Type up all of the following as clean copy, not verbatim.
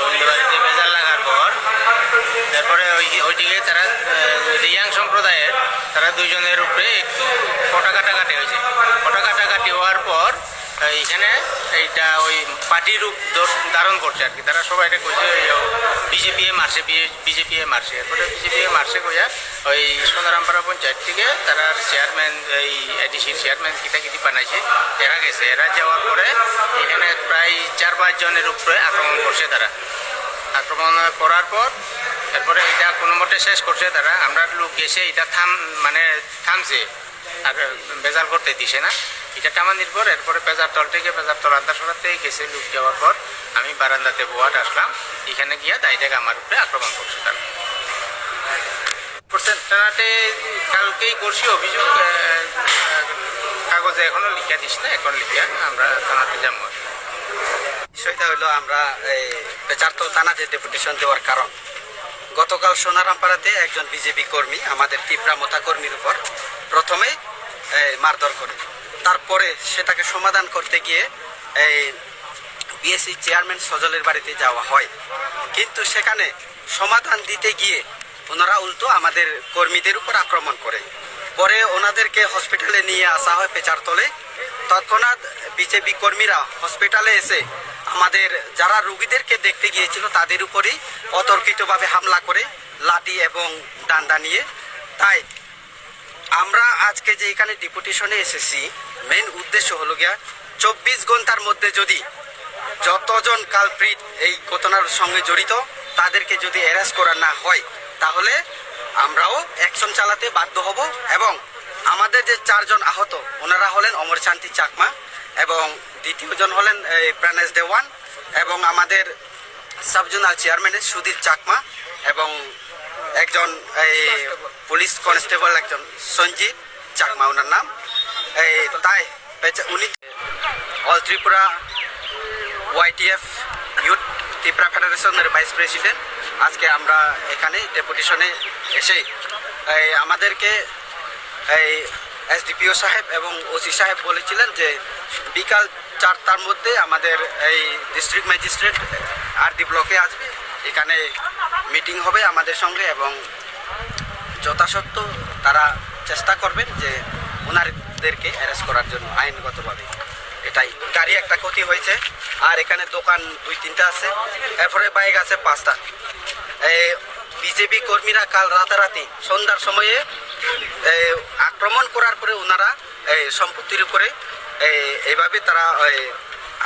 রবীন্দ্রবাড়িতে বেজার লাগার পর তারপরে ওইদিকে তারা রিয়াং সম্প্রদায়ের তারা দুইজনের উপরে একটু কটা কাটাকাটি হয়েছে। কটা কাটাকাটি হওয়ার পর এইখানে এইটা ওই পার্টি রূপ ধারণ করছে আর কি। তারা সবাই এটা কইছে বিজেপি মারছে, বিজেপি মারছে। এরপরে বিজেপি মারছে কইয়া ওই সোনারামপাড়া পঞ্চায়েত থেকে তারা চেয়ারম্যান, এই এডিসির চেয়ারম্যান কিটাকিটি বানাইছে, এরা গেছে। এরা যাওয়ার পরে এখানে প্রায় 4-5 জনের উপরে আক্রমণ করছে তারা। আক্রমণ করার পর এরপরে এটা কোনো মতে শেষ করছে তারা। আমরা লোক গেছে, এটা থামছে আর বেজাল করতে দিছে না। এটা টামানির পর এরপরে পেজার তল থেকে আন্দার সরার থেকে গেছে লোক যাওয়ার পর আমি বারান্দাতে বোয়াট আসলাম। এখানে গিয়া ডাইরেক্ট আমার উপরে আক্রমণ করছে তারা। থানাতে কালকেই করছি অভিযোগ, কাগজে এখনো লিখা দিস না, এখন লিখা আমরা থানাতে যাবো। বিষয়টা হলো আমরা পেচারতল থানাতে ডেপুটেশন দেওয়ার কারণ, গতকাল সোনারামপাড়াতে একজন বিজেপি কর্মী আমাদের তীব্রামতা কর্মীর উপর প্রথমে মারধর করে। তারপরে সেটাকে সমাধান করতে গিয়ে বিএসসি চেয়ারম্যান সজলের বাড়িতে যাওয়া হয়, কিন্তু সেখানে সমাধান দিতে গিয়ে ওনারা উল্টো আমাদের কর্মীদের উপর আক্রমণ করে। পরে ওনাদেরকে হসপিটালে নিয়ে আসা হয় পেচারতলে। তৎক্ষণাৎ বিজেপি কর্মীরা হসপিটালে এসে আমাদের যারা রোগীদেরকে দেখতে গিয়েছিল তাদের উপরই অতর্কিতভাবে হামলা করে লাঠি এবং ডান্ডা নিয়ে। তাই আমরা আজকে যে এখানে ডেপুটেশনে এসেছি, মেন উদ্দেশ্য হলো গিয়া 24 ঘন্টার মধ্যে যদি যতজন কালপ্রিট এই ঘটনার সঙ্গে জড়িত তাদেরকে যদি অ্যারেস্ট করা না হয় তাহলে আমরাও অ্যাকশন চালাতে বাধ্য হব। এবং আমাদের যে 4 জন আহত ওনারা হলেন অমর শান্তি চাকমা এবং দ্বিতীয়জন হলেন প্রাণেশ দেওয়ান এবং আমাদের সাবজোনাল চেয়ারম্যানের সুধীর চাকমা এবং একজন পুলিশ কনস্টেবল একজন সঞ্জিত চাকমা ওনার নাম। তাই উনি all Tripura YTF youth Tripura ফেডারেশনের ভাইস প্রেসিডেন্ট। আজকে আমরা এখানে ডেপুটেশনে এসে আমাদেরকে এসডিপিও সাহেব এবং ওসি সাহেব বলেছিলেন যে বিকাল 4টার মধ্যে আমাদের এই ডিস্ট্রিক্ট ম্যাজিস্ট্রেট আরডি ব্লকে আসবে, এখানে মিটিং হবে আমাদের সঙ্গে এবং যথাসত্ত্ব তারা চেষ্টা করবেন যে ওনাদেরকে অ্যারেস্ট করার জন্য আইনগতভাবে। এটাই গাড়ি একটা ক্ষতি হয়েছে আর এখানে দোকান 2-3টা আছে, এরপরে বাইক আছে 5টা। বিজেপি কর্মীরা কাল রাতারাতি সন্ধ্যার সময়ে আক্রমণ করার পরে ওনারা সম্পত্তির উপরে এইভাবে তারা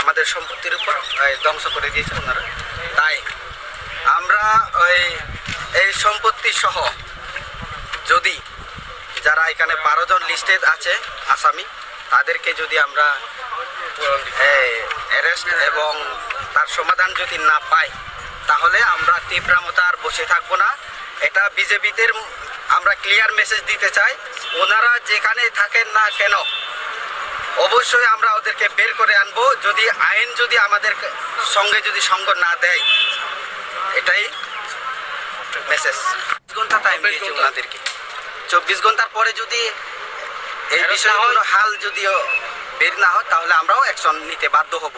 আমাদের সম্পত্তির উপর ধ্বংস করে দিয়েছে ওনারা। তাই আমরা এই সম্পত্তি সহ যদি যারা এখানে 12 জন লিস্টেড আছে আসামি, তাদেরকে যদি আমরা অ্যারেস্ট এবং তার সমাধান যদি না পাই তাহলে আমরা তীব্রামতা আর বসে থাকবো না। এটা বিজেপিদের আমরা ক্লিয়ার মেসেজ দিতে চাই, ওনারা যেখানে থাকেন না কেন অবশ্যই আমরা ওদেরকে বের করে আনবো, যদি আইন যদি আমাদের সঙ্গে যদি সঙ্গ না দেয়। এটাই মেসেজ। 24 ঘন্টা টাইম দিয়েছি ওনাদেরকে। 24 ঘন্টার পরে যদি এই বিষয়ে কোনো হাল যদিও বের না হয় তাহলে আমরাও অ্যাকশন নিতে বাধ্য হব।